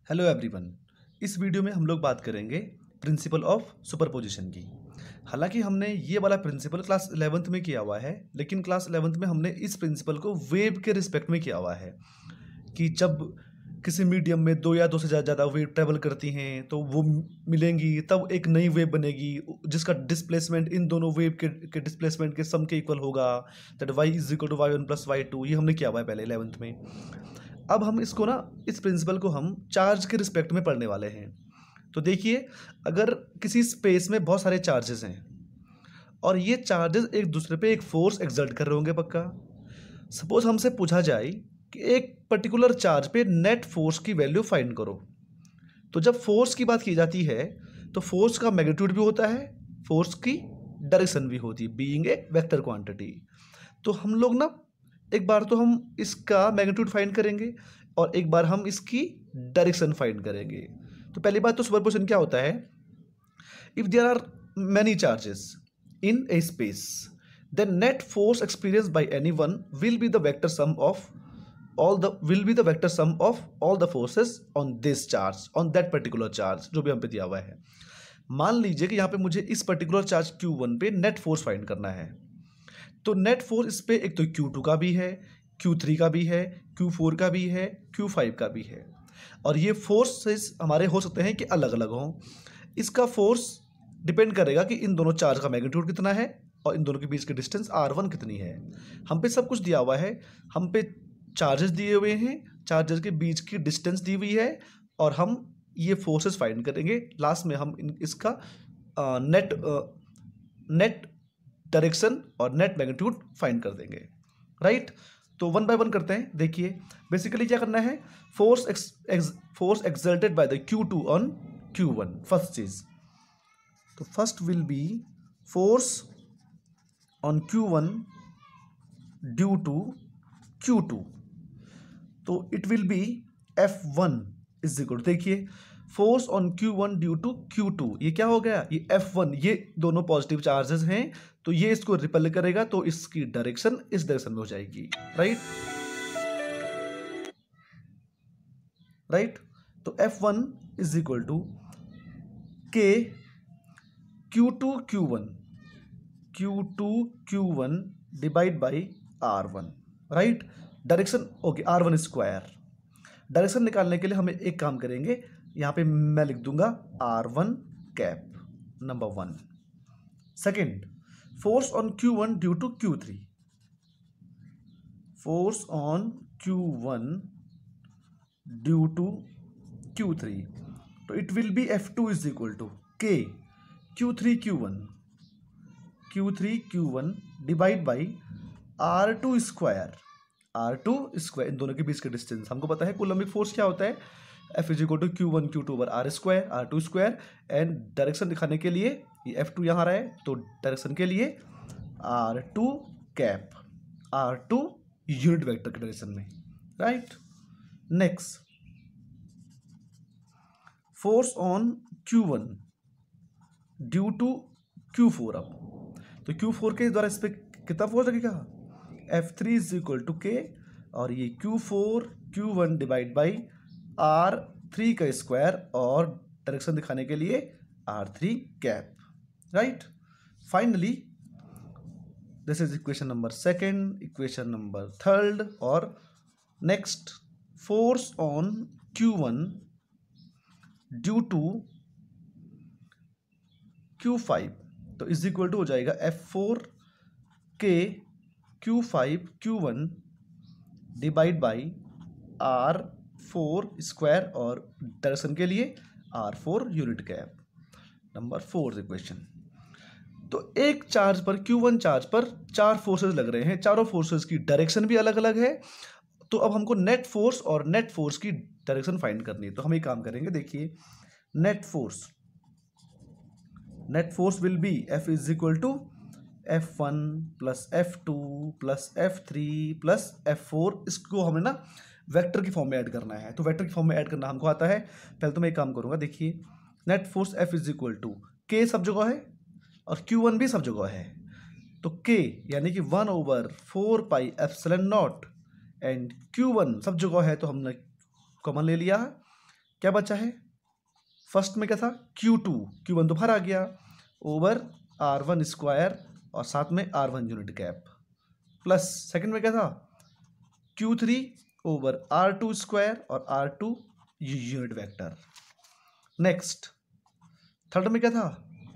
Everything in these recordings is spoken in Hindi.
Hello everyone. इस वीडियो में हम लोग बात करेंगे प्रिंसिपल ऑफ सुपरपोजिशन की। हालांकि हमने ये वाला प्रिंसिपल क्लास 11th में किया हुआ है, लेकिन क्लास 11th में हमने इस प्रिंसिपल को वेव के रिस्पेक्ट में किया हुआ है कि जब किसी मीडियम में दो या दो से ज़्यादा वेव ट्रेवल करती हैं तो वो मिलेंगी, तब एक नई वेव बनेगी जिसका डिस्प्लेसमेंट इन दोनों वेव के डिस्प्लेसमेंट के सम के इक्वल होगा। That y is equal to y1 plus y2। ये हमने किया हुआ है पहले 11th में। अब हम इसको ना, इस प्रिंसिपल को हम चार्ज के रिस्पेक्ट में पढ़ने वाले हैं। तो देखिए, अगर किसी स्पेस में बहुत सारे चार्जेस हैं और ये चार्जेस एक दूसरे पे एक फोर्स एक्सर्ट कर रहे होंगे पक्का। सपोज हमसे पूछा जाए कि एक पर्टिकुलर चार्ज पे नेट फोर्स की वैल्यू फाइंड करो, तो जब फोर्स की बात की जाती है तो फोर्स का मैग्नीट्यूड भी होता है, फोर्स की डायरेक्शन भी होती है, बीइंग ए वेक्टर क्वांटिटी। तो हम लोग ना, एक बार तो हम इसका मैग्नीट्यूड फाइंड करेंगे और एक बार हम इसकी डायरेक्शन फाइंड करेंगे। तो पहली बात तो सुपरपोजिशन क्या होता है? If there are many charges in a space, then net force experience by anyone will be the vector sum of all the forces on this charge, on that particular charge, जो भी हम पे दिया हुआ है। मान लीजिए कि यहाँ पे मुझे इस पर्टिकुलर चार्ज Q1 पे नेट फोर्स फाइंड करना है। तो नेट फोर्स इस पे एक तो Q2 का भी है, Q3 का भी है, Q4 का भी है, Q5 का भी है। और ये फोर्सेस हमारे हो सकते हैं कि अलग अलग हों। इसका फोर्स डिपेंड करेगा कि इन दोनों चार्ज का मैग्नीट्यूड कितना है और इन दोनों के बीच की डिस्टेंस R1 कितनी है। हम पे सब कुछ दिया हुआ है, हम पे चार्जेस दिए हुए हैं, चार्जेस के बीच की डिस्टेंस दी हुई है, और हम ये फोर्सेस फाइंड करेंगे। लास्ट में हम इसका नेट डायरेक्शन और नेट मैग्नीट्यूड फाइंड कर देंगे, राइट। तो वन बाय वन करते हैं। देखिए, बेसिकली क्या करना है, force exerted by the Q2 on Q1, first चीज। तो first will be force on Q1 due to Q2, तो it will be F1 is equal, देखिए force on Q1 due to Q2, ये क्या हो गया, ये F1, ये दोनों पॉजिटिव चार्जेस हैं, तो ये इसको रिपेल करेगा, तो इसकी डायरेक्शन इस डायरेक्शन में हो जाएगी, राइट। तो F1 is equal to K Q2 Q1 divide by R1, right. Direction okay, R1 square. Direction निकालने के लिए हमें एक काम करेंगे, यहाँ पे मैं लिख दूंगा R1 cap, number 1। Second, force on Q1 due to Q3, force on Q1 due to Q3, तो it will be F2 is equal to K Q3 Q1 divide by R2 square, इन दोनों के बीच का डिस्टेंस हमको पता है। कूलम्बिक फोर्स क्या होता है, F is equal to Q1 Q2 over R2 square. And direction दिखाने के लिए ये F2 यहाँ रहा है, तो डायरेक्शन के लिए R2 cap, R2 unit vector के डायरेक्शन में, right. Next, force on Q1 due to Q4। अब तो Q4 के द्वारा इस पर कितना फोर्स लगेगा, F3 is equal to K, और ये Q4 Q1 divide by R3 का स्क्वायर, और डायरेक्शन दिखाने के लिए R3 cap, right. Finally this is equation number second, equation number third. और next, force on Q1 due to Q5, तो इज इक्वल टू हो जाएगा F4 K Q5 Q1 divide by R4 square, और डायरेक्शन के लिए R4 unit cap, number 4 equation. तो एक चार्ज पर, Q1 चार्ज पर 4 फोर्सेस लग रहे हैं, चारों फोर्सेस की डायरेक्शन भी अलग अलग है। तो अब हमको नेट फोर्स और नेट फोर्स की डायरेक्शन फाइंड करनी है। तो हम एक काम करेंगे, देखिए, net force will be F is equal to F1 plus F2 plus F3 plus F4। इसको हमें ना वेक्टर की फॉर्म में ऐड करना है। तो वेक्टर की फॉर्म में ऐड करना हमको आता है। पहले तो मैं एक काम करूंगा, देखिए, net force F is equal to K सब जगह है और Q1 भी सब जगह है, तो K यानी कि 1/4 pi epsilon not, and Q1 सब जगह है तो हमने कॉमन ले लिया, क्या बचा है, फर्स्ट में क्या था Q2, Q1 तो बाहर आ गया, ओवर R1 स्क्वायर और साथ में R1 unit gap, plus second में क्या था Q3 ओवर R2 स्क्वायर और R2 unit vector. Next third में क्या था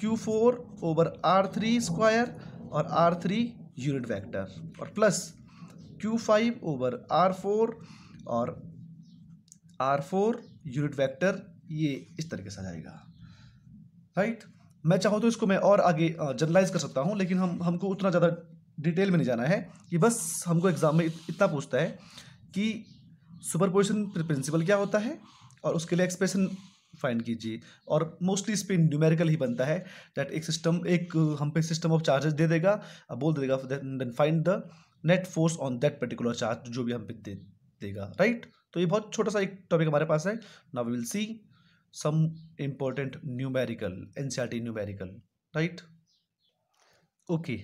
Q4 ओवर R3 स्क्वायर और R3 यूनिट वेक्टर, और प्लस Q5 ओवर R4 और R4 यूनिट वेक्टर। ये इस तरीके से आ जाएगा, राइट। मैं चाहूँ तो इसको मैं और आगे जनरलाइज कर सकता हूँ, लेकिन हमको उतना ज़्यादा डिटेल में नहीं जाना है, कि बस हमको एग्जाम में इतना पूछता है कि सुपरपोजिशन प्रिंसिपल क्या होता है और उसके लिए एक्सप्रेशन फाइंड कीजिए। और मोस्टली इस पे न्यूमेरिकल ही बनता है, दैट एक हम पे सिस्टम ऑफ चार्जेस दे देगा, बोल देगा then find the net force on that particular charge, जो भी हम पे देगा, राइट। तो ये बहुत छोटा सा एक टॉपिक हमारे पास है। Now we will see some important numerical NCERT numerical, right? Okay,